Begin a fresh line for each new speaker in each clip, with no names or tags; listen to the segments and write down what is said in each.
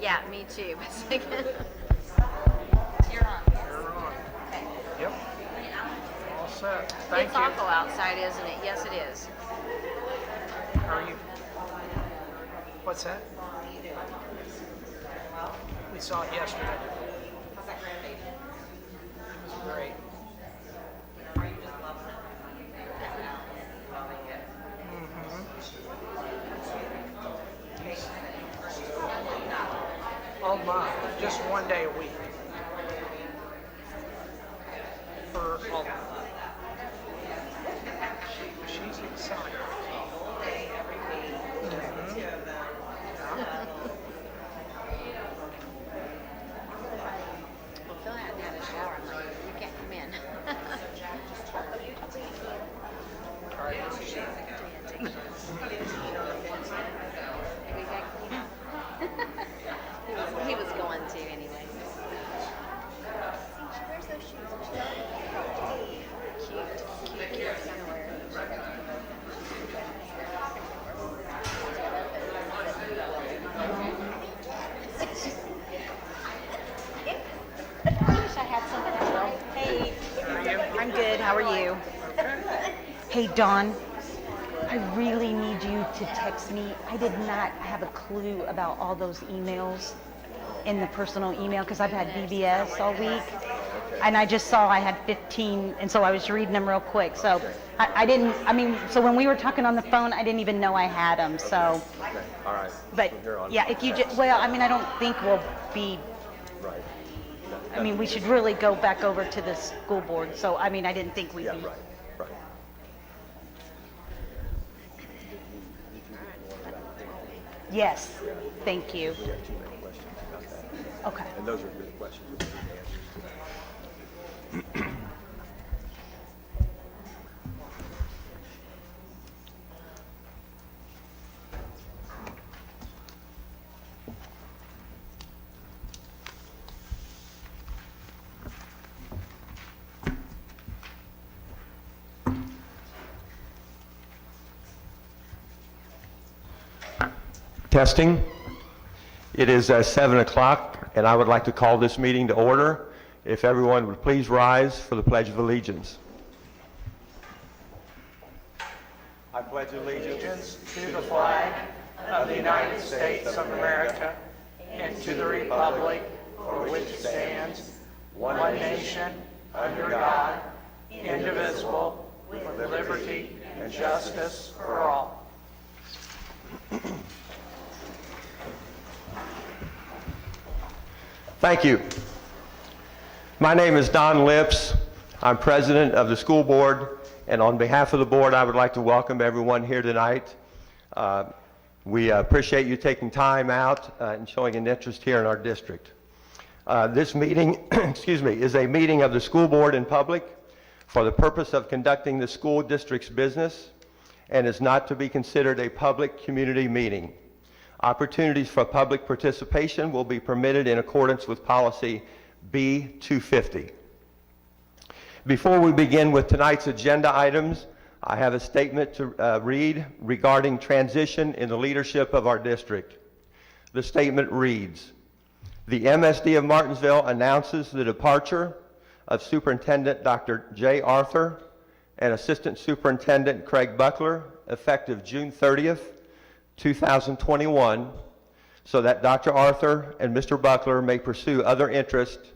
Yeah, me too.
You're on.
You're on. Yep. All set. Thank
It's
you.
awful outside, isn't it? Yes, it is.
How are you? What's that? We saw it yesterday.
How's that grandbaby?
It was great.
Are you just loving it? Loving it.
All mine, just one day a week. For all. She's excited.
Day, every week. The two of them.
Well, Phil hadn't had a shower. I'm like, you can't come in.
All right.
He was going to anyway.
Where's those shoes?
Cute.
I wish I had something as well. Hey,
How are you?
I'm good. How are you?
Okay.
Hey, Dawn, I really need you to text me. I did not have a clue about all those emails in the personal email because I've had BBS all week. And I just saw I had 15, and so I was reading them real quick. So I didn't, I mean, so when we were talking on the phone, I didn't even know I had them. So,
Okay, all right.
but
From here on.
yeah, if you just, well, I mean, I don't think we'll be,
Right.
I mean, we should really go back over to the school board. So, I mean, I didn't think we'd
Yeah,
be.
right, right.
Yes, thank you.
We got too many questions about that.
Okay.
And those are good questions. We need answers to. Testing. It is 7 o'clock, and I would like to call this meeting to order. If everyone would please rise for the Pledge of Allegiance. I pledge allegiance
Allegiance to the flag of the United States of America and to the republic for which it stands, one nation, under God, indivisible, with liberty and justice for all.
Thank you. My name is Don Lips. I'm president of the school board, and on behalf of the board, I would like to welcome everyone here tonight. We appreciate you taking time out and showing an interest here in our district. This meeting, is a meeting of the school board in public for the purpose of conducting the school district's business and is not to be considered a public community meeting. Opportunities for public participation will be permitted in accordance with policy B250. Before we begin with tonight's agenda items, I have a statement to read regarding transition in the leadership of our district. The statement reads, the MSD of Martinsville announces the departure of Superintendent Dr. J. Arthur and Assistant Superintendent Craig Buckler effective June 30th, 2021, so that Dr. Arthur and Mr. Buckler may pursue other interests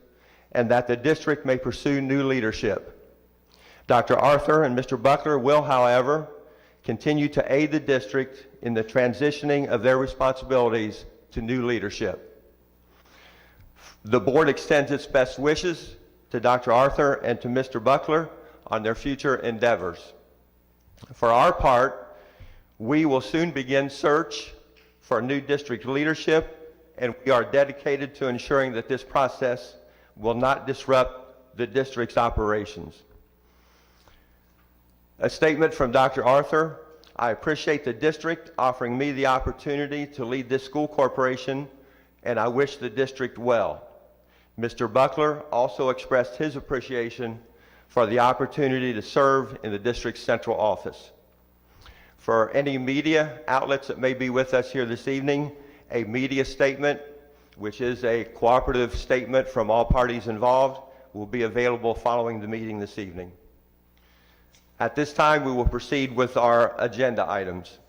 and that the district may pursue new leadership. Dr. Arthur and Mr. Buckler will, however, continue to aid the district in the transitioning of their responsibilities to new leadership. The board extends its best wishes to Dr. Arthur and to Mr. Buckler on their future endeavors. For our part, we will soon begin search for new district leadership, and we are dedicated to ensuring that this process will not disrupt the district's operations. A statement from Dr. Arthur. I appreciate the district offering me the opportunity to lead this school corporation, and I wish the district well. Mr. Buckler also expressed his appreciation for the opportunity to serve in the district's central office. For any media outlets that may be with us here this evening, a media statement, which is a cooperative statement from all parties involved, will be available following the meeting this evening. At this time, we will proceed with our agenda items.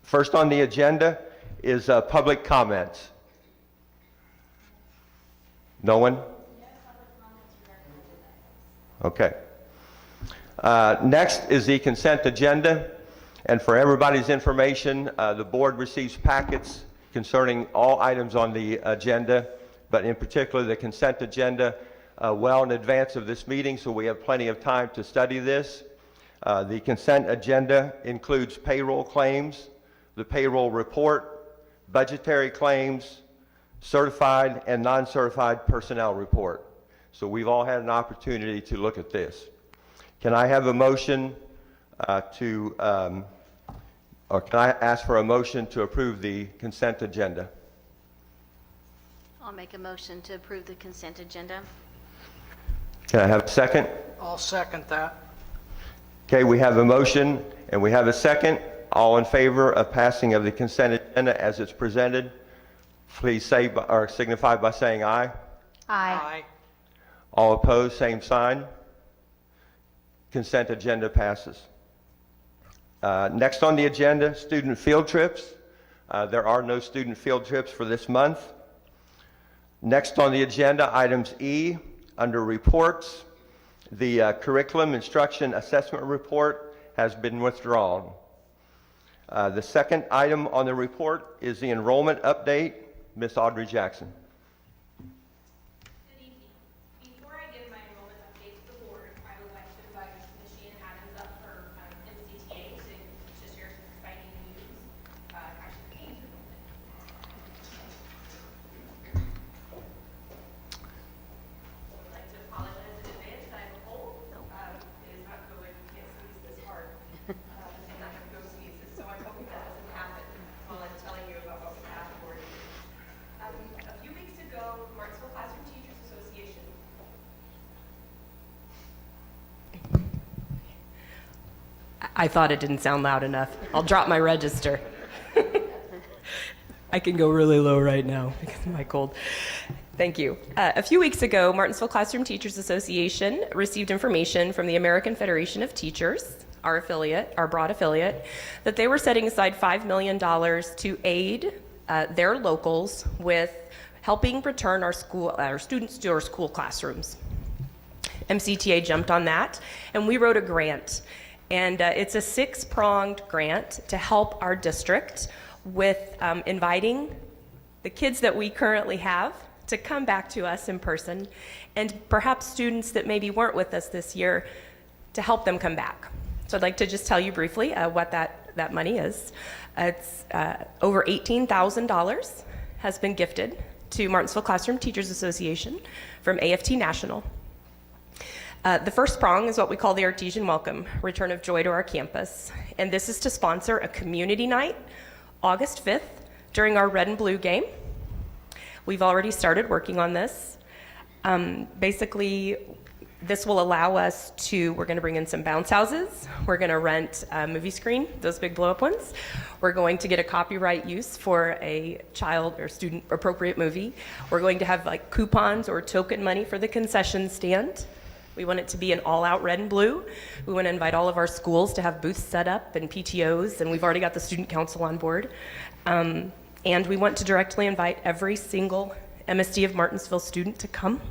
First on the agenda is public comments. No one? Okay. Next is the consent agenda. And for everybody's information, the board receives packets concerning all items on the agenda, but in particular the consent agenda well in advance of this meeting, so we have plenty of time to study this. The consent agenda includes payroll claims, the payroll report, budgetary claims, certified and non-certified personnel report. So we've all had an opportunity to look at this. Can I have a motion or can I ask for a motion to approve the consent agenda?
I'll make a motion to approve the consent agenda.
Can I have a second?
I'll second that.
Okay, we have a motion and we have a second. All in favor of passing of the consent agenda as it's presented, please say or signify by saying aye.
Aye.
All opposed, same sign. Consent agenda passes. Next on the agenda, student field trips. There are no student field trips for this month. Next on the agenda, items E, under reports. The curriculum instruction assessment report has been withdrawn. The second item on the report is the enrollment update. Ms. Audrey Jackson.
Good evening. Before I give my enrollment update to the board, I would like to invite Ms. Sheehan Adams up for MCTA to share some exciting news. Actually, enrollment. I'd like to apologize in advance. I have a cold. It is not COVID. You can't sneeze this hard. And I have ghost sneezes, so I'm hoping that doesn't happen while I'm telling you about what we have for you. A few weeks ago, Martinsville Classroom Teachers Association.
I thought it didn't sound loud enough. I'll drop my register. I can go really low right now because of my cold. Thank you. A few weeks ago, Martinsville Classroom Teachers Association received information from the American Federation of Teachers, our affiliate, our broad affiliate, that they were setting aside $5 million to aid their locals with helping return our students to our school classrooms. MCTA jumped on that, and we wrote a grant. And it's a 6-pronged grant to help our district with inviting the kids that we currently have to come back to us in person, and perhaps students that maybe weren't with us this year to help them come back. So I'd like to just tell you briefly what that money is. It's over $18,000 has been gifted to Martinsville Classroom Teachers Association from AFT National. The first prong is what we call the Artesian Welcome, Return of Joy to our campus. And this is to sponsor a community night, August 5th, during our red and blue game. We've already started working on this. Basically, this will allow us to, we're going to bring in some bounce houses. We're going to rent a movie screen, those big blow-up ones. We're going to get a copyright use for a child or student appropriate movie. We're going to have like coupons or token money for the concession stand. We want it to be an all-out red and blue. We want to invite all of our schools to have booths set up and PTOs, and we've already got the student council on board. And we want to directly invite every single MSD of Martinsville student to come.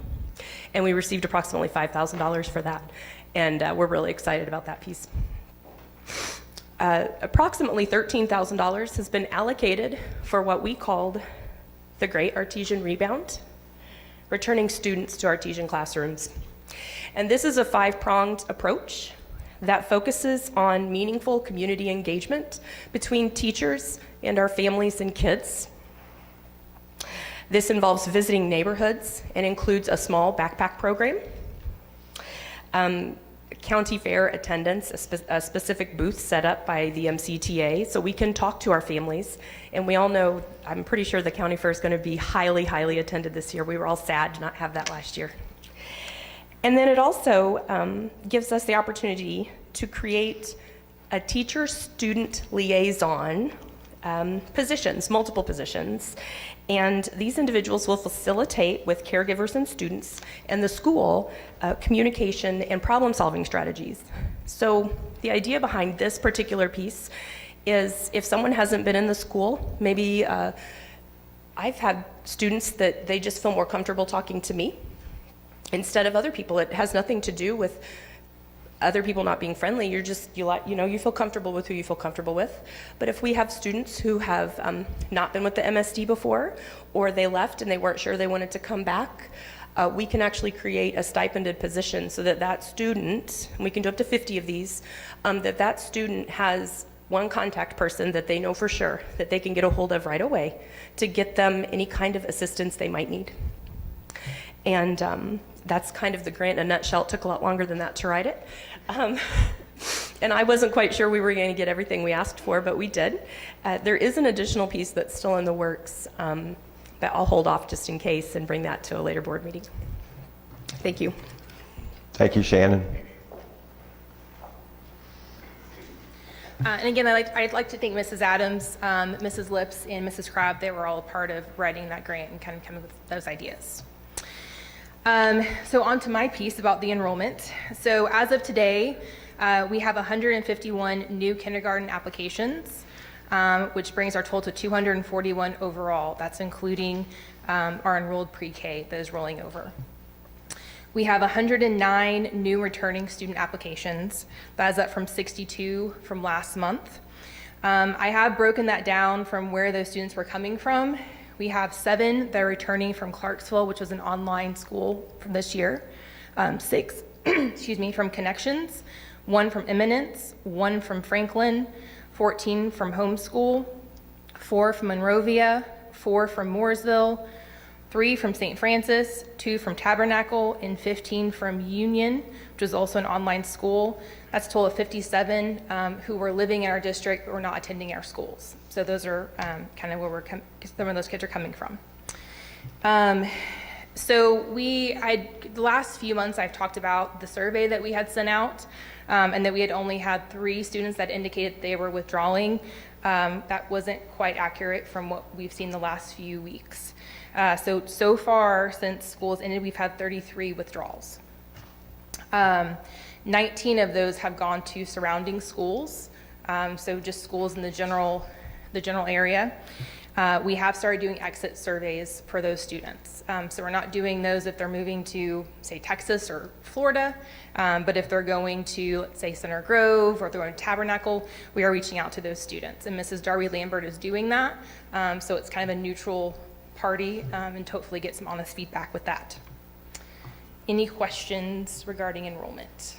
And we received approximately $5,000 for that. And we're really excited about that piece. Approximately $13,000 has been allocated for what we called the Great Artesian Rebound, returning students to Artesian classrooms. And this is a 5-pronged approach that focuses on meaningful community engagement between teachers and our families and kids. This involves visiting neighborhoods and includes a small backpack program, county fair attendance, a specific booth set up by the MCTA so we can talk to our families. And we all know, I'm pretty sure the county fair is going to be highly, highly attended this year. We were all sad to not have that last year. And then it also gives us the opportunity to create a teacher-student liaison positions, multiple positions. And these individuals will facilitate with caregivers and students and the school communication and problem-solving strategies. So the idea behind this particular piece is if someone hasn't been in the school, maybe I've had students that they just feel more comfortable talking to me instead of other people. It has nothing to do with other people not being friendly. You feel comfortable with who you feel comfortable with. But if we have students who have not been with the MSD before, or they left and they weren't sure they wanted to come back, we can actually create a stipended position so that that student, and we can do up to 50 of these, that student has one contact person that they know for sure that they can get a hold of right away to get them any kind of assistance they might need. And that's kind of the grant in a nutshell. It took a lot longer than that to write it. And I wasn't quite sure we were going to get everything we asked for, but we did. There is an additional piece that's still in the works, but I'll hold off just in case and bring that to a later board meeting. Thank you.
Thank you, Shannon.
And again, I'd like to thank Mrs. Adams, Mrs. Lips, and Mrs. Crabb. They were all a part of writing that grant and kind of coming up with those ideas. So on to my piece about the enrollment. So as of today, we have 151 new kindergarten applications, which brings our total to 241 overall. That's including our enrolled pre-K that is rolling over. We have 109 new returning student applications. That is up from 62 from last month. I have broken that down from where those students were coming from. We have 7 that are returning from Clarksville, which was an online school from this year. 6, from Connections, 1 from Eminence, 1 from Franklin, 14 from Homeschool, 4 from Monrovia, 4 from Mooresville, 3 from St. Francis, 2 from Tabernacle, and 15 from Union, which is also an online school. That's a total of 57 who were living in our district but were not attending our schools. So those are kind of where some of those kids are coming from. So the last few months I've talked about the survey that we had sent out and that we had only had 3 students that indicated they were withdrawing. That wasn't quite accurate from what we've seen the last few weeks. So far since school's ended, we've had 33 withdrawals. 19 of those have gone to surrounding schools, so just schools in the general area. We have started doing exit surveys for those students. So we're not doing those if they're moving to, say, Texas or Florida, but if they're going to, let's say, Center Grove or they're going to Tabernacle, we are reaching out to those students. And Mrs. Darby Lambert is doing that, so it's kind of a neutral party and hopefully get some honest feedback with that. Any questions regarding enrollment?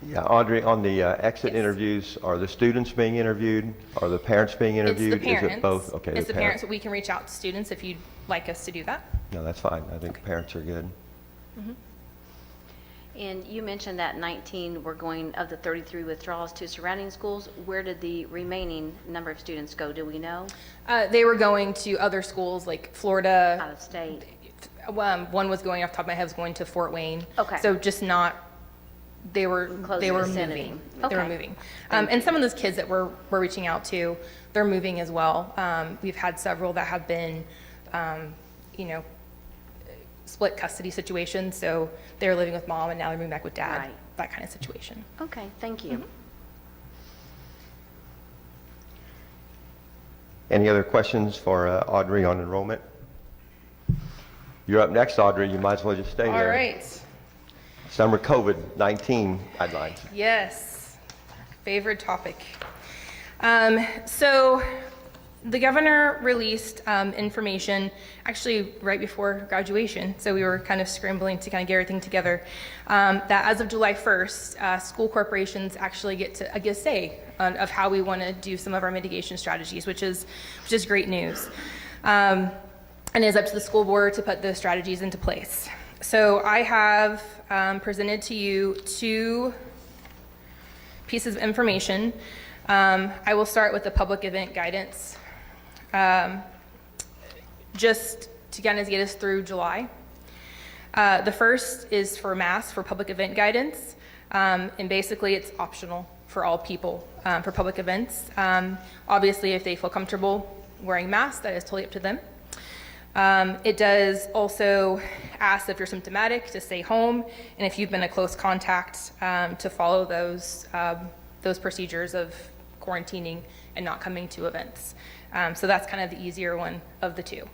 Yeah, Audrey, on the exit
Yes.
interviews, are the students being interviewed? Are the parents being interviewed?
It's the parents.
Is it both? Okay,
It's the parents, but we can reach out to students if you'd like us to do that.
No, that's fine. I think parents are good.
And you mentioned that 19 were going, of the 33 withdrawals, to surrounding schools. Where did the remaining number of students go? Do we know?
They were going to other schools like Florida.
Out of state?
One was going, off the top of my head, was going to Fort Wayne.
Okay.
So just not, they were
Close
they were
vicinity.
moving. They were
Okay.
moving. And some of those kids that we're reaching out to, they're moving as well. We've had several that have been, split custody situations. So they're living with mom and now they're moving back with dad.
Right.
That kind of situation.
Okay, thank you.
Any other questions for Audrey on enrollment? You're up next, Audrey. You might as well just stay
All
there.
right.
Summer COVID-19 guidelines.
Yes, favorite topic. So the governor released information actually right before graduation. So we were kind of scrambling to kind of get everything together. That as of July 1st, school corporations actually get to, I guess, say of how we want to do some of our mitigation strategies, which is great news. And it's up to the school board to put those strategies into place. So I have presented to you 2 pieces of information. I will start with the public event guidance, just to kind of get us through July. The first is for masks for public event guidance, and basically it's optional. for all people for public events. Obviously, if they feel comfortable wearing masks, that is totally up to them. It does also ask if you're symptomatic to stay home, and if you've been a close contact to follow those procedures of quarantining and not coming to events. So that's kind of the easier one of the two.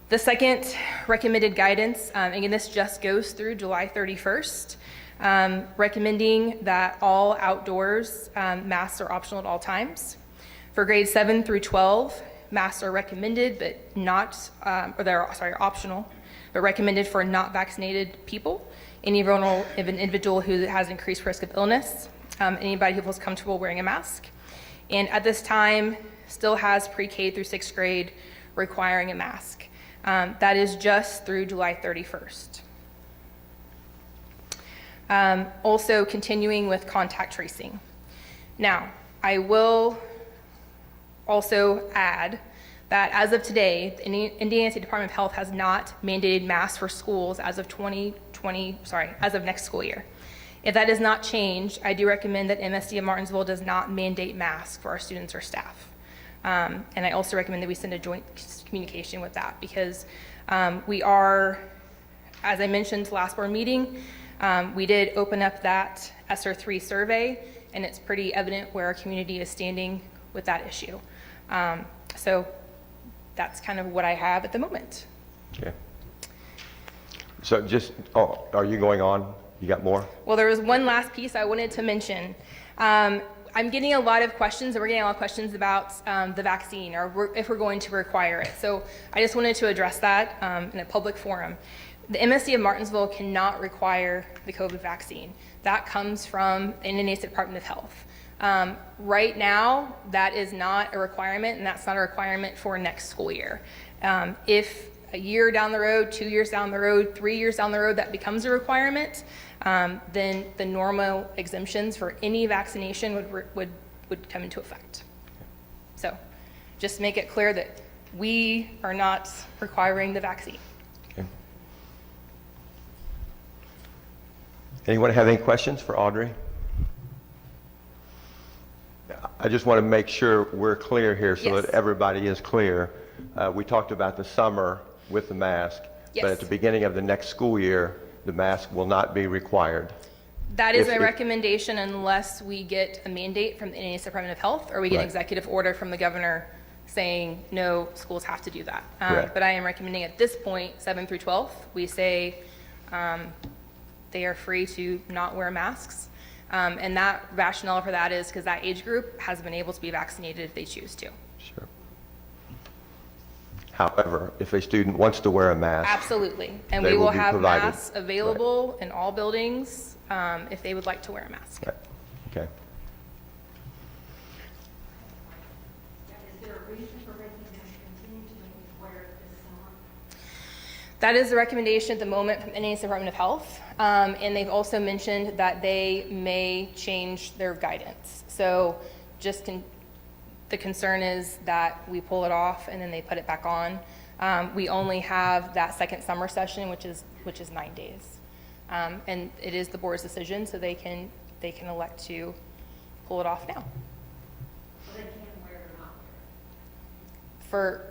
The second recommended guidance, again, this just goes through July 31st, recommending that all outdoors masks are optional at all times. For grades 7 through 12, masks are recommended, but not, or optional, but recommended for not vaccinated people, any vulnerable individual who has increased risk of illness, anybody who feels comfortable wearing a mask. And at this time, still has pre-K through 6th grade requiring a mask. That is just through July 31st. Also continuing with contact tracing. Now, I will also add that as of today, the Indiana State Department of Health has not mandated masks for schools as of as of next school year. If that does not change, I do recommend that MSD of Martinsville does not mandate masks for our students or staff. And I also recommend that we send a joint communication with that, because we are, as I mentioned last board meeting, we did open up that ESSER 3 survey, and it's pretty evident where our community is standing with that issue. So that's kind of what I have at the moment.
Okay. So just, are you going on? You got more?
Well, there was one last piece I wanted to mention. I'm getting a lot of questions, and we're getting a lot of questions about the vaccine, or if we're going to require it. So I just wanted to address that in a public forum. The MSD of Martinsville cannot require the COVID vaccine. That comes from the Indiana State Department of Health. Right now, that is not a requirement, and that's not a requirement for next school year. If a year down the road, 2 years down the road, 3 years down the road, that becomes a requirement, then the normal exemptions for any vaccination would come into effect. So just make it clear that we are not requiring the vaccine.
Okay. Anyone have any questions for Audrey? I just want to make sure we're clear here so
Yes.
that everybody is clear. We talked about the summer with the mask,
Yes.
but at the beginning of the next school year, the mask will not be required.
That is
If-
my
if-
recommendation unless we get a mandate from the Indiana State Department of Health, or we get an
Right.
executive order from the governor saying, no, schools have to do that.
Correct.
But I am recommending at this point, 7 through 12, we say they are free to not wear masks. And that rationale for that is because that age group has been able to be vaccinated if they choose to.
Sure. However, if a student wants to wear a mask,
Absolutely. And
They
we
will
will
be
have
provided.
masks available in all buildings if they would like to wear a mask.
right, okay.
Is there a reason for making them continue to make me wear it this summer?
That is the recommendation at the moment from the Indiana State Department of Health. And they've also mentioned that they may change their guidance. So just the concern is that we pull it off and then they put it back on. We only have that second summer session, which is 9 days. And it is the board's decision, so they can elect to pull it off now.
So they can wear it or not wear
For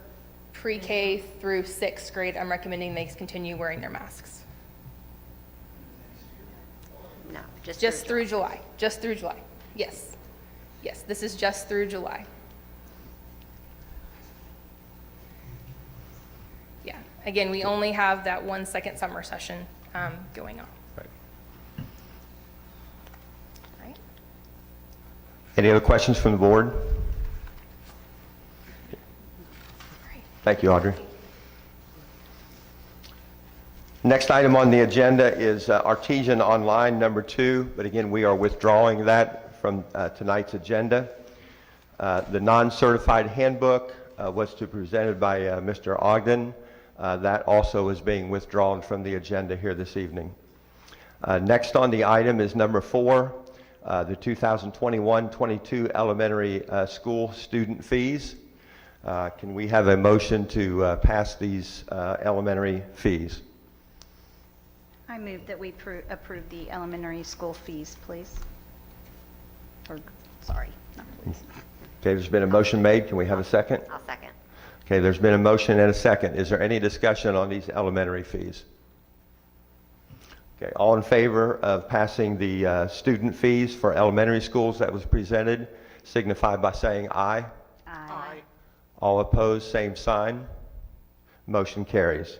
pre-K through 6th grade, I'm recommending they continue wearing their masks.
No,
Just through July, just through July. Yes. Yes, this is just through July. Yeah, again, we only have that one second summer session going on.
Right.
Right?
Any other questions from the board? Thank you, Audrey. Next item on the agenda is Artesian Online number 2, but again, we are withdrawing that from tonight's agenda. The non-certified handbook was to be presented by Mr. Ogden. That also is being withdrawn from the agenda here this evening. Next on the item is number 4, the 2021-22 elementary school student fees. Can we have a motion to pass these elementary fees?
I move that we approve the elementary school fees, please.
Or, sorry, not please.
Okay, there's been a motion made. Can we have a second?
I'll second.
Okay, there's been a motion and a second. Is there any discussion on these elementary fees? Okay, all in favor of passing the student fees for elementary schools that was presented, signify by saying aye.
Aye.
All opposed, same sign. Motion carries.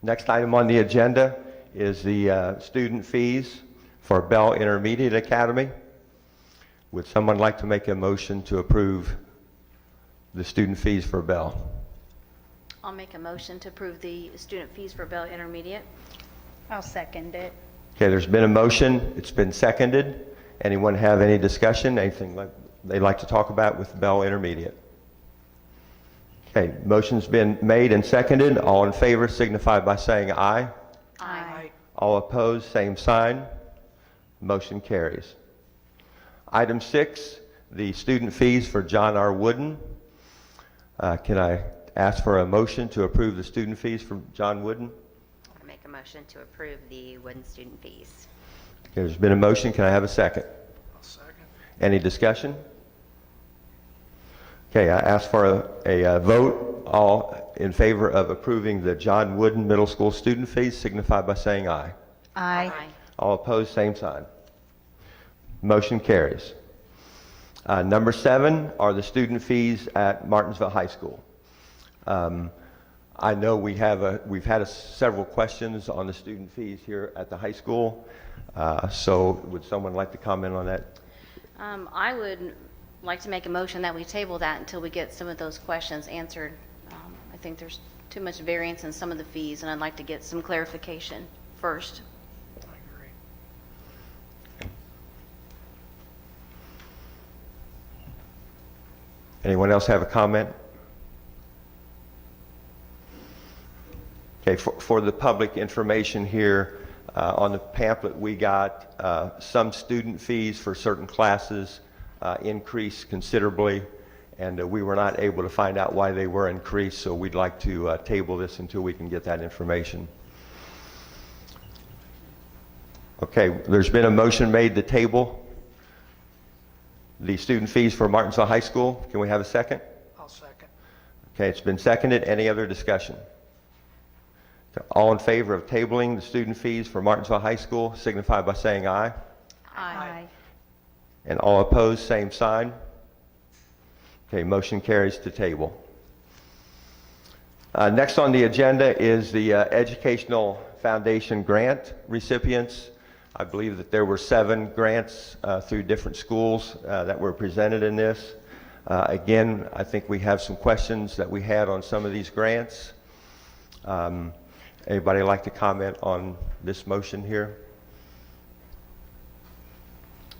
Next item on the agenda is the student fees for Bell Intermediate Academy. Would someone like to make a motion to approve the student fees for Bell?
I'll make a motion to approve the student fees for Bell Intermediate.
I'll second it.
Okay, there's been a motion. It's been seconded. Anyone have any discussion, anything they'd like to talk about with Bell Intermediate? Okay, motion's been made and seconded. All in favor signify by saying aye.
Aye.
All opposed, same sign. Motion carries. Item 6, the student fees for John R. Wooden. Can I ask for a motion to approve the student fees for John Wooden?
I make a motion to approve the Wooden student fees.
Okay, there's been a motion. Can I have a second?
I'll second.
Any discussion? Okay, I ask for a vote. All in favor of approving the John Wooden Middle School student fees signify by saying aye.
Aye.
All opposed, same sign. Motion carries. Number 7 are the student fees at Martinsville High School. I know we've had several questions on the student fees here at the high school. So would someone like to comment on that?
I would like to make a motion that we table that until we get some of those questions answered. I think there's too much variance in some of the fees, and I'd like to get some clarification first.
I agree.
Anyone else have a comment? Okay, for the public information here, on the pamphlet we got, some student fees for certain classes increased considerably, and we were not able to find out why they were increased, so we'd like to table this until we can get that information. Okay, there's been a motion made to table the student fees for Martinsville High School. Can we have a second?
I'll second.
Okay, it's been seconded. Any other discussion? All in favor of tabling the student fees for Martinsville High School signify by saying aye.
Aye.
And all opposed, same sign. Okay, motion carries to table. Next on the agenda is the Educational Foundation grant recipients. I believe that there were 7 grants through different schools that were presented in this. Again, I think we have some questions that we had on some of these grants. Anybody like to comment on this motion here?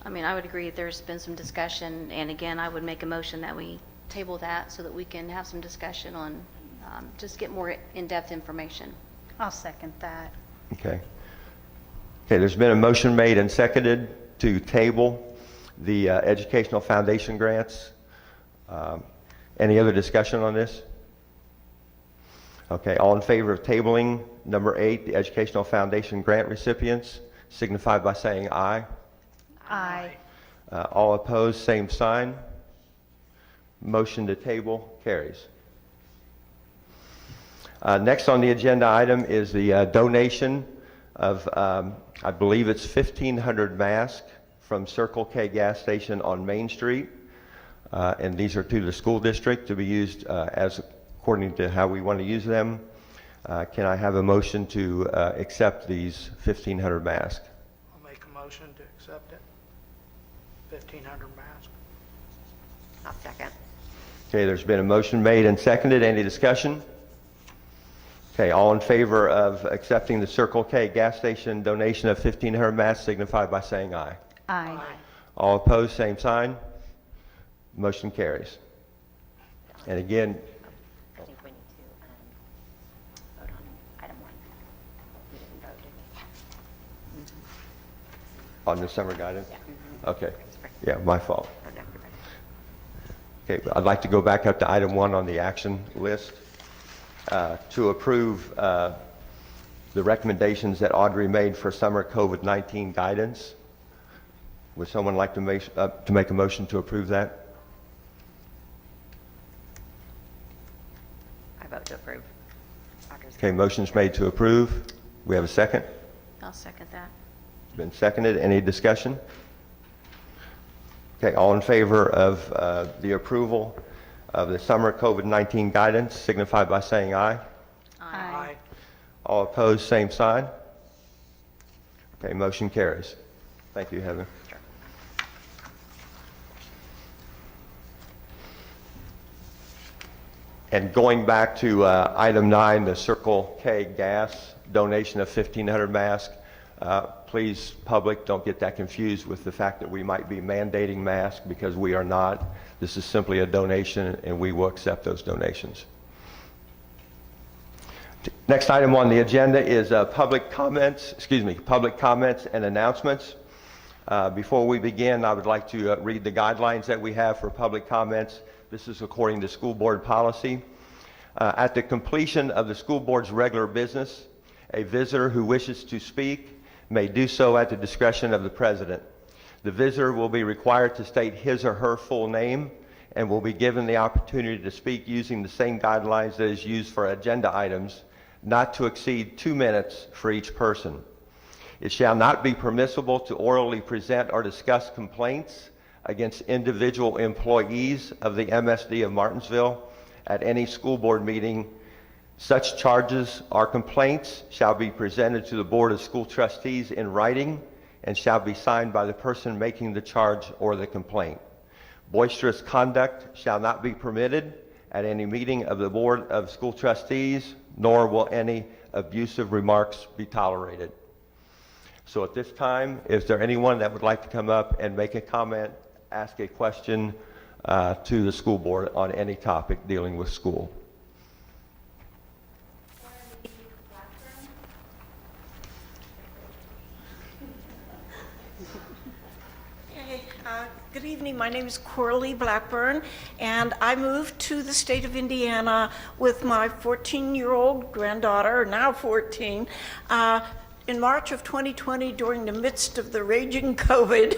I mean, I would agree there's been some discussion, and again, I would make a motion that we table that so that we can have some discussion on, just get more in-depth information.
I'll second that.
Okay. Okay, there's been a motion made and seconded to table the Educational Foundation grants. Any other discussion on this? Okay, all in favor of tabling number 8, the Educational Foundation grant recipients, signify by saying aye.
Aye.
All opposed, same sign. Motion to table carries. Next on the agenda item is the donation of, I believe it's 1,500 masks from Circle K gas station on Main Street. And these are to the school district to be used as according to how we want to use them. Can I have a motion to accept these 1,500 masks?
I'll make a motion to accept it. 1,500 masks.
I'll second.
Okay, there's been a motion made and seconded. Any discussion? Okay, all in favor of accepting the Circle K gas station donation of 1,500 masks signify by saying aye.
Aye.
All opposed, same sign. Motion carries. And again,
I think we need to vote on item 1. We didn't vote, did we?
on the summer guidance?
Yeah.
Okay, yeah, my fault.
Oh, no, you're right.
Okay, I'd like to go back up to item 1 on the action list to approve the recommendations that Audrey made for summer COVID-19 guidance. Would someone like to make a motion to approve that?
I vote to approve.
Okay, motion's made to approve. We have a second?
I'll second that.
Been seconded. Any discussion? Okay, all in favor of the approval of the summer COVID-19 guidance signify by saying aye.
Aye.
All opposed, same sign. Okay, motion carries. Thank you, Heather. And going back to item 9, the Circle K gas donation of 1,500 masks, please, public, don't get that confused with the fact that we might be mandating masks, because we are not. This is simply a donation, and we will accept those donations. Next item on the agenda is public comments and announcements. Before we begin, I would like to read the guidelines that we have for public comments. This is according to school board policy. At the completion of the school board's regular business, a visitor who wishes to speak may do so at the discretion of the president. The visitor will be required to state his or her full name and will be given the opportunity to speak using the same guidelines that is used for agenda items, not to exceed 2 minutes for each person. It shall not be permissible to orally present or discuss complaints against individual employees of the MSD of Martinsville at any school board meeting. Such charges or complaints shall be presented to the Board of School Trustees in writing and shall be signed by the person making the charge or the complaint. Boisterous conduct shall not be permitted at any meeting of the Board of School Trustees, nor will any abusive remarks be tolerated. So at this time, is there anyone that would like to come up and make a comment, ask a question to the school board on any topic dealing with school?
Hey, good evening. My name is Coralie Blackburn, and I moved to the state of Indiana with my 14-year-old granddaughter, now 14, in March of 2020 during the midst of the raging COVID.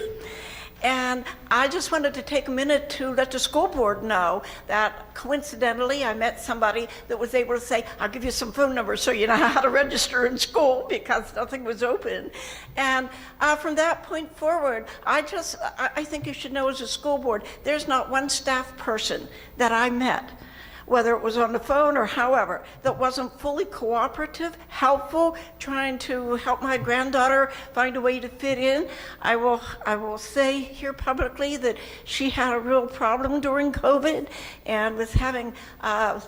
And I just wanted to take a minute to let the school board know that coincidentally I met somebody that was able to say, I'll give you some phone numbers so you know how to register in school, because nothing was open. And from that point forward, I think you should know as a school board, there's not one staff person that I met, whether it was on the phone or however, that wasn't fully cooperative, helpful, trying to help my granddaughter find a way to fit in. I will say here publicly that she had a real problem during COVID and was having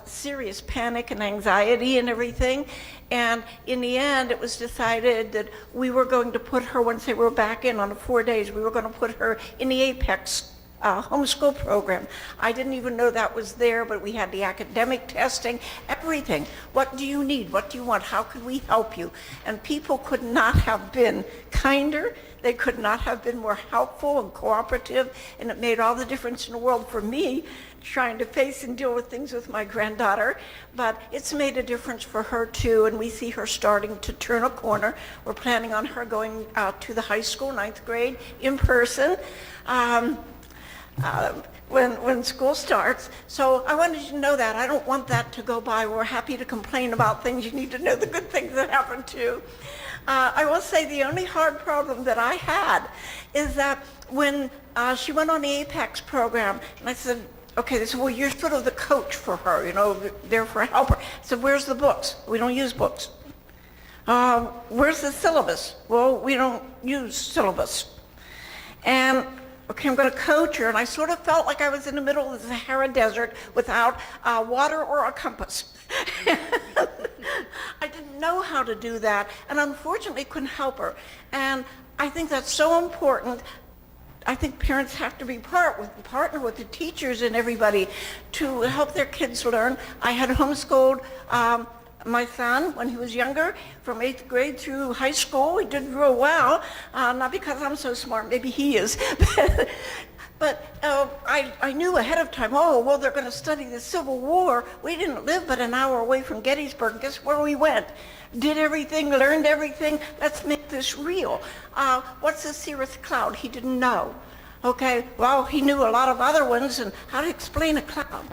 serious panic and anxiety and everything. And in the end, it was decided that we were going to put her, once they were back in on the 4 days, we were going to put her in the Apex homeschool program. I didn't even know that was there, but we had the academic testing, everything. What do you need? What do you want? How can we help you? And people could not have been kinder. They could not have been more helpful and cooperative, and it made all the difference in the world for me trying to face and deal with things with my granddaughter. But it's made a difference for her too, and we see her starting to turn a corner. We're planning on her going to the high school, 9th grade, in person. When school starts. So I wanted you to know that. I don't want that to go by. We're happy to complain about things. You need to know the good things that happen too. I will say the only hard problem that I had is that when she went on the Apex program, and I said, okay, they said, well, you're sort of the coach for her, you know, there for a helper. I said, where's the books? We don't use books. Where's the syllabus? Well, we don't use syllabus. And okay, I'm going to coach her, and I sort of felt like I was in the middle of the Sahara Desert without water or a compass. I didn't know how to do that, and unfortunately couldn't help her. And I think that's so important. I think parents have to be partner with the teachers and everybody to help their kids learn. I had homeschooled my son when he was younger, from 8th grade through high school. He did real well, not because I'm so smart, maybe he is. But I knew ahead of time, oh, well, they're going to study the Civil War. We didn't live but an hour away from Gettysburg. Guess where we went? Did everything, learned everything. Let's make this real. What's the cirrus cloud? He didn't know. Okay, well, he knew a lot of other ones, and how to explain a cloud.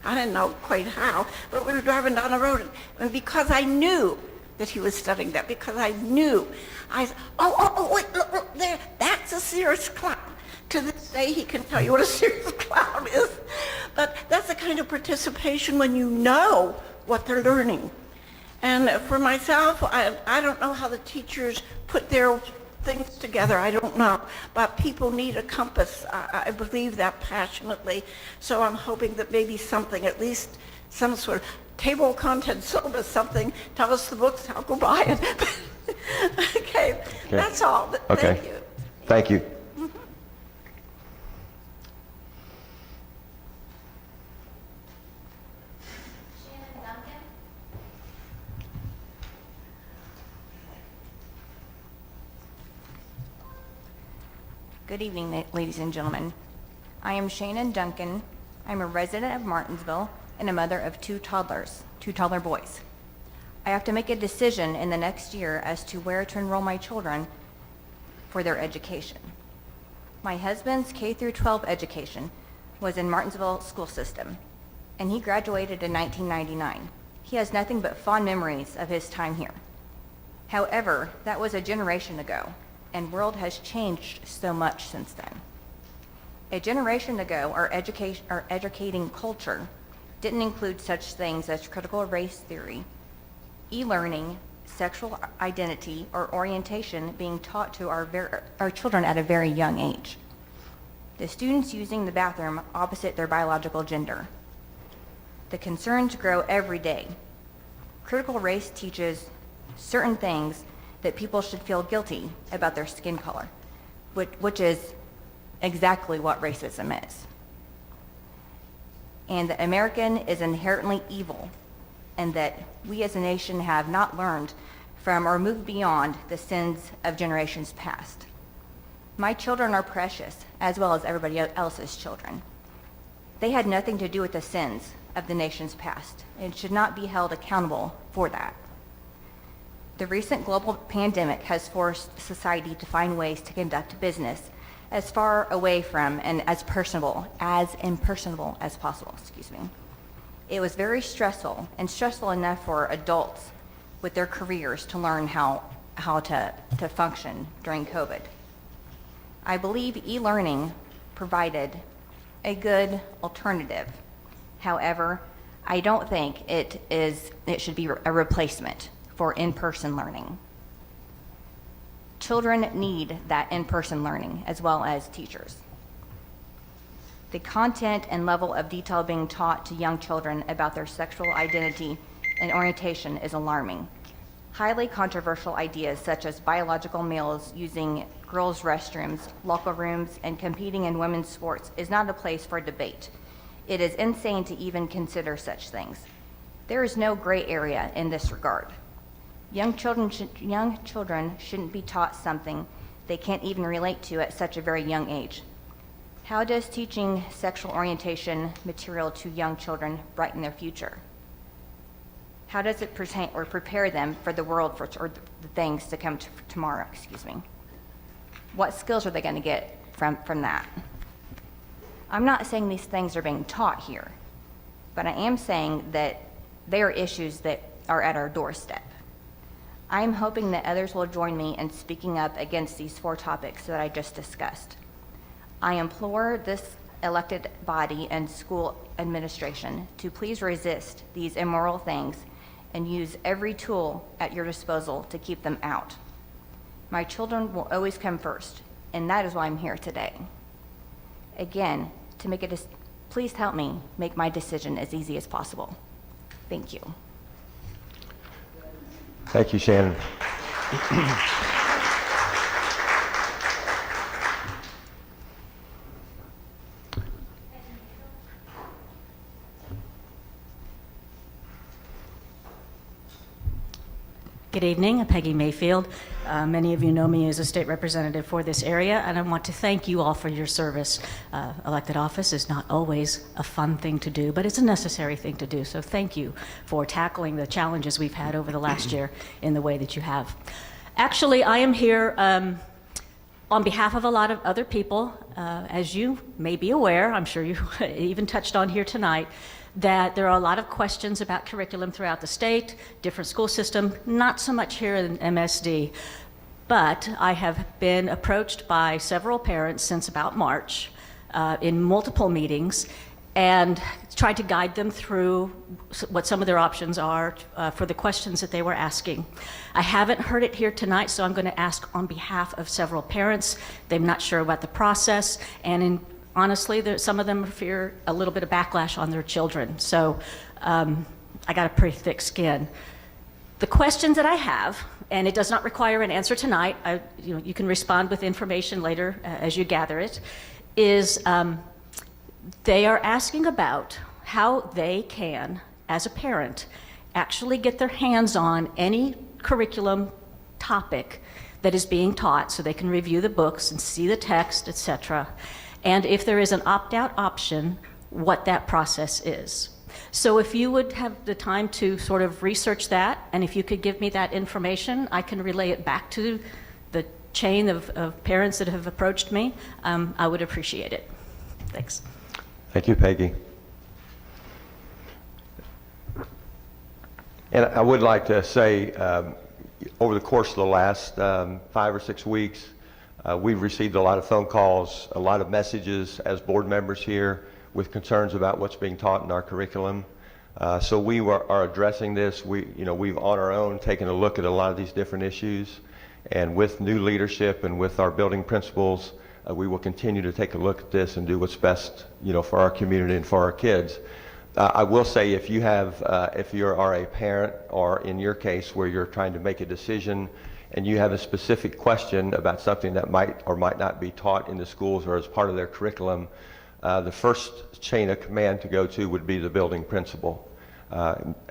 I didn't know quite how, but we were driving down the road, and because I knew that he was studying that, because I knew, I said, wait, look, there, that's a cirrus cloud. To this day, he can tell you what a cirrus cloud is. But that's the kind of participation when you know what they're learning. And for myself, I don't know how the teachers put their things together, I don't know. But people need a compass. I believe that passionately. So I'm hoping that maybe something, at least some sort of table of contents, syllabus, something, tell us the books, I'll go buy it. Okay, that's all.
Okay.
Thank you.
Thank you.
Good evening, ladies and gentlemen. I am Shannon Duncan. I'm a resident of Martinsville and a mother of two toddler boys. I have to make a decision in the next year as to where to enroll my children for their education. My husband's K through 12 education was in Martinsville school system, and he graduated in 1999. He has nothing but fond memories of his time here. However, that was a generation ago, and world has changed so much since then. A generation ago, our educating culture didn't include such things as critical race theory, e-learning, sexual identity, or orientation being taught to our children at a very young age. The students using the bathroom opposite their biological gender. The concerns grow every day. Critical race teaches certain things that people should feel guilty about their skin color, which is exactly what racism is. And that American is inherently evil, and that we as a nation have not learned from or moved beyond the sins of generations past. My children are precious, as well as everybody else's children. They had nothing to do with the sins of the nation's past, and should not be held accountable for that. The recent global pandemic has forced society to find ways to conduct business as far away from and as impersonable as possible. It was very stressful, and stressful enough for adults with their careers to learn how to function during COVID. I believe e-learning provided a good alternative. However, I don't think it should be a replacement for in-person learning. Children need that in-person learning as well as teachers. The content and level of detail being taught to young children about their sexual identity and orientation is alarming. Highly controversial ideas such as biological males using girls' restrooms, locker rooms, and competing in women's sports is not a place for debate. It is insane to even consider such things. There is no gray area in this regard. Young children shouldn't be taught something they can't even relate to at such a very young age. How does teaching sexual orientation material to young children brighten their future? How does it pertain or prepare them for the world or the things to come tomorrow? What skills are they going to get from that? I'm not saying these things are being taught here, but I am saying that they are issues that are at our doorstep. I am hoping that others will join me in speaking up against these 4 topics that I just discussed. I implore this elected body and school administration to please resist these immoral things and use every tool at your disposal to keep them out. My children will always come first, and that is why I'm here today. Again, please help me make my decision as easy as possible. Thank you.
Thank you, Shannon.
Good evening, I'm Peggy Mayfield. Many of you know me as a state representative for this area, and I want to thank you all for your service. Elected office is not always a fun thing to do, but it's a necessary thing to do. So thank you for tackling the challenges we've had over the last year in the way that you have. Actually, I am here on behalf of a lot of other people. As you may be aware, I'm sure you even touched on here tonight, that there are a lot of questions about curriculum throughout the state, different school system, not so much here in MSD. But I have been approached by several parents since about March in multiple meetings and tried to guide them through what some of their options are for the questions that they were asking. I haven't heard it here tonight, so I'm going to ask on behalf of several parents. They're not sure about the process, and honestly, some of them fear a little bit of backlash on their children. So I got a pretty thick skin. The questions that I have, and it does not require an answer tonight, you can respond with information later as you gather it, is they are asking about how they can, as a parent, actually get their hands on any curriculum topic that is being taught so they can review the books and see the text, etc. And if there is an opt-out option, what that process is. So if you would have the time to sort of research that, and if you could give me that information, I can relay it back to the chain of parents that have approached me, I would appreciate it. Thanks.
Thank you, Peggy. And I would like to say, over the course of the last 5 or 6 weeks, we've received a lot of phone calls, a lot of messages as board members here with concerns about what's being taught in our curriculum. So we are addressing this. We've on our own taken a look at a lot of these different issues, and with new leadership and with our building principals, we will continue to take a look at this and do what's best, for our community and for our kids. I will say, if you are a parent, or in your case where you're trying to make a decision and you have a specific question about something that might or might not be taught in the schools or as part of their curriculum, the first chain of command to go to would be the building principal.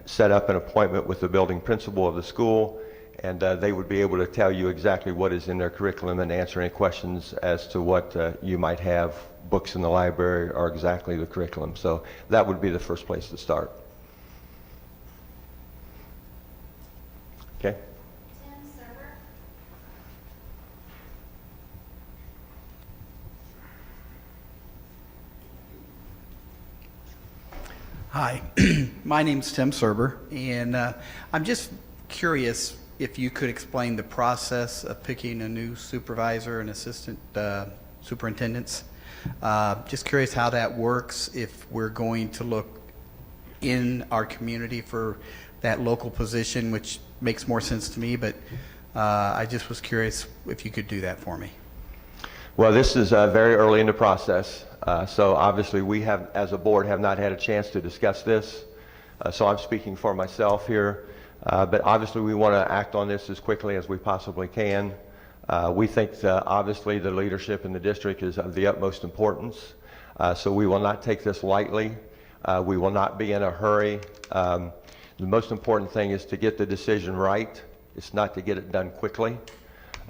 Set up an appointment with the building principal of the school, and they would be able to tell you exactly what is in their curriculum and answer any questions as to what you might have, books in the library, or exactly the curriculum. So that would be the first place to start. Okay?
Hi, my name's Tim Serber, and I'm just curious if you could explain the process of picking a new supervisor and assistant superintendents. Just curious how that works, if we're going to look in our community for that local position, which makes more sense to me, but I just was curious if you could do that for me.
Well, this is very early in the process, so obviously we have, as a board, have not had a chance to discuss this, so I'm speaking for myself here, but obviously we want to act on this as quickly as we possibly can. We think obviously the leadership in the district is of the utmost importance, so we will not take this lightly. We will not be in a hurry. The most important thing is to get the decision right. It's not to get it done quickly.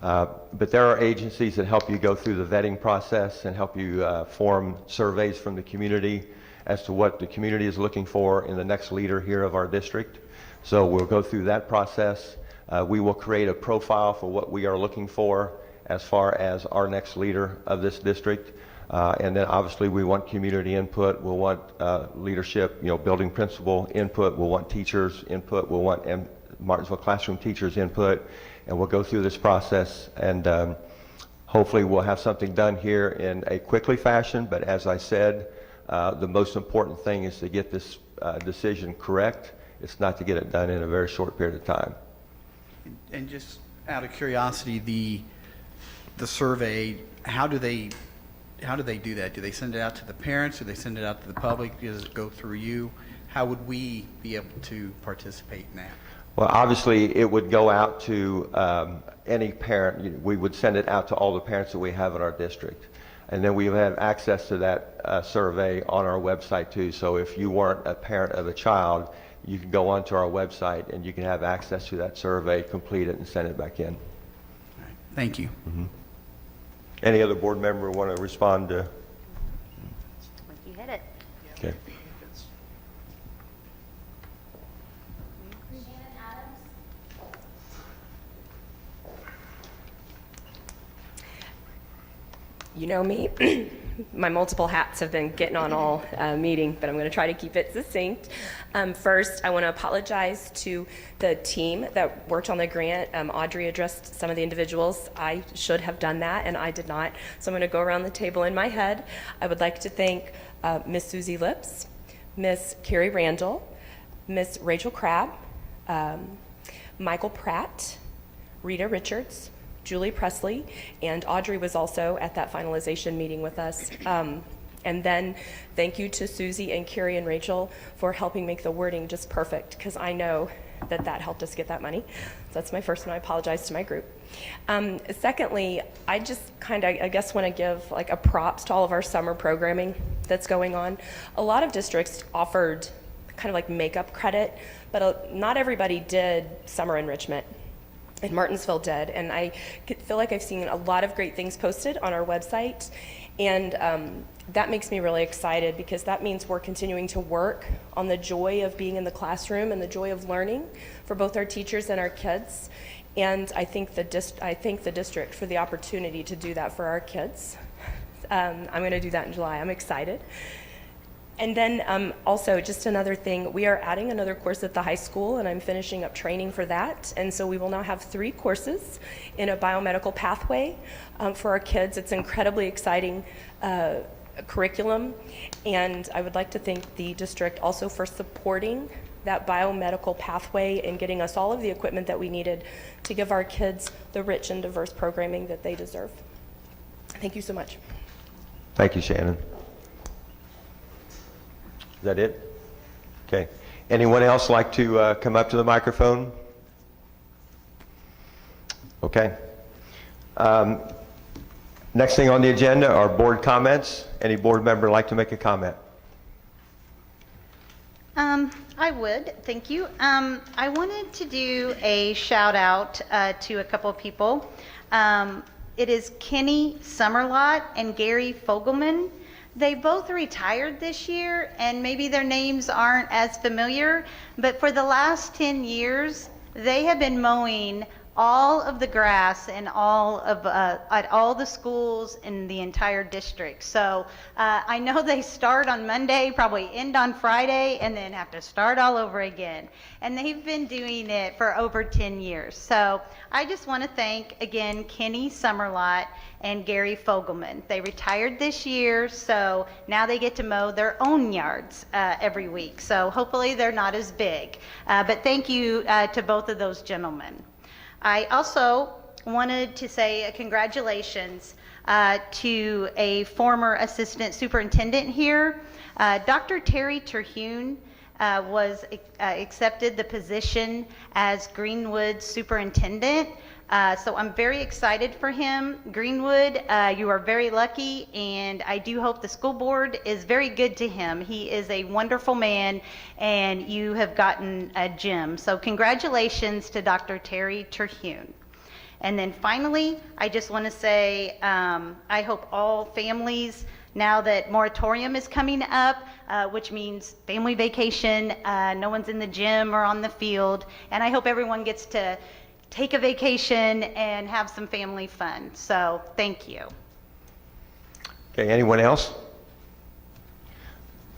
But there are agencies that help you go through the vetting process and help you form surveys from the community as to what the community is looking for in the next leader here of our district. So we'll go through that process. We will create a profile for what we are looking for as far as our next leader of this district. And then obviously we want community input. We'll want leadership, building principal input. We'll want teachers input. We'll want Martinsville classroom teachers input. And we'll go through this process, and hopefully we'll have something done here in a quickly fashion. But as I said, the most important thing is to get this decision correct. It's not to get it done in a very short period of time.
And just out of curiosity, the survey, how do they do that? Do they send it out to the parents? Do they send it out to the public? Does it go through you? How would we be able to participate in that?
Well, obviously, it would go out to any parent. We would send it out to all the parents that we have in our district. And then we have access to that survey on our website, too. So if you weren't a parent of a child, you can go onto our website and you can have access to that survey, complete it, and send it back in.
Thank you.
Any other board member want to respond to?
You hit it.
Okay.
You know me, my multiple hats have been getting on all meeting, but I'm going to try to keep it succinct. First, I want to apologize to the team that worked on the grant. Audrey addressed some of the individuals. I should have done that, and I did not. So I'm going to go around the table in my head. I would like to thank Miss Susie Lips, Miss Carrie Randall, Miss Rachel Crabb, Michael Pratt, Rita Richards, Julie Presley, and Audrey was also at that finalization meeting with us. And then thank you to Susie and Carrie and Rachel for helping make the wording just perfect, because I know that that helped us get that money. So that's my first one. I apologize to my group. Secondly, I just I guess want to give like a props to all of our summer programming that's going on. A lot of districts offered kind of like makeup credit, but not everybody did summer enrichment. And Martinsville did, and I feel like I've seen a lot of great things posted on our website, and that makes me really excited, because that means we're continuing to work on the joy of being in the classroom and the joy of learning for both our teachers and our kids. And I thank the district for the opportunity to do that for our kids. I'm going to do that in July. I'm excited. And then also, just another thing, we are adding another course at the high school, and I'm finishing up training for that. And so we will now have 3 courses in a biomedical pathway for our kids. It's an incredibly exciting curriculum, and I would like to thank the district also for supporting that biomedical pathway and getting us all of the equipment that we needed to give our kids the rich and diverse programming that they deserve. Thank you so much.
Thank you, Shannon. Is that it? Okay. Anyone else like to come up to the microphone? Okay. Next thing on the agenda are board comments. Any board member like to make a comment?
I would, thank you. I wanted to do a shout out to a couple of people. It is Kenny Summerlot and Gary Fogelman. They both retired this year, and maybe their names aren't as familiar, but for the last 10 years, they have been mowing all of the grass in at all the schools in the entire district. So I know they start on Monday, probably end on Friday, and then have to start all over again. And they've been doing it for over 10 years. So I just want to thank, again, Kenny Summerlot and Gary Fogelman. They retired this year, so now they get to mow their own yards every week. So hopefully they're not as big. But thank you to both of those gentlemen. I also wanted to say congratulations to a former assistant superintendent here. Dr. Terry Terhune was accepted the position as Greenwood superintendent. So I'm very excited for him. Greenwood, you are very lucky, and I do hope the school board is very good to him. He is a wonderful man, and you have gotten a gem. So congratulations to Dr. Terry Terhune. And then finally, I just want to say I hope all families, now that moratorium is coming up, which means family vacation, no one's in the gym or on the field, and I hope everyone gets to take a vacation and have some family fun. So thank you.
Okay, anyone else?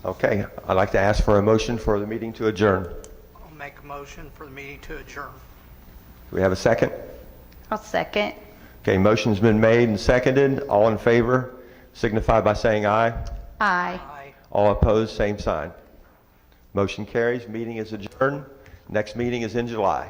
Okay, I'd like to ask for a motion for the meeting to adjourn.
I'll make a motion for the meeting to adjourn.
Do we have a second?
I'll second.
Okay, motion's been made and seconded. All in favor signify by saying aye.
Aye.
Aye.
All opposed, same sign. Motion carries. Meeting is adjourned. Next meeting is in July.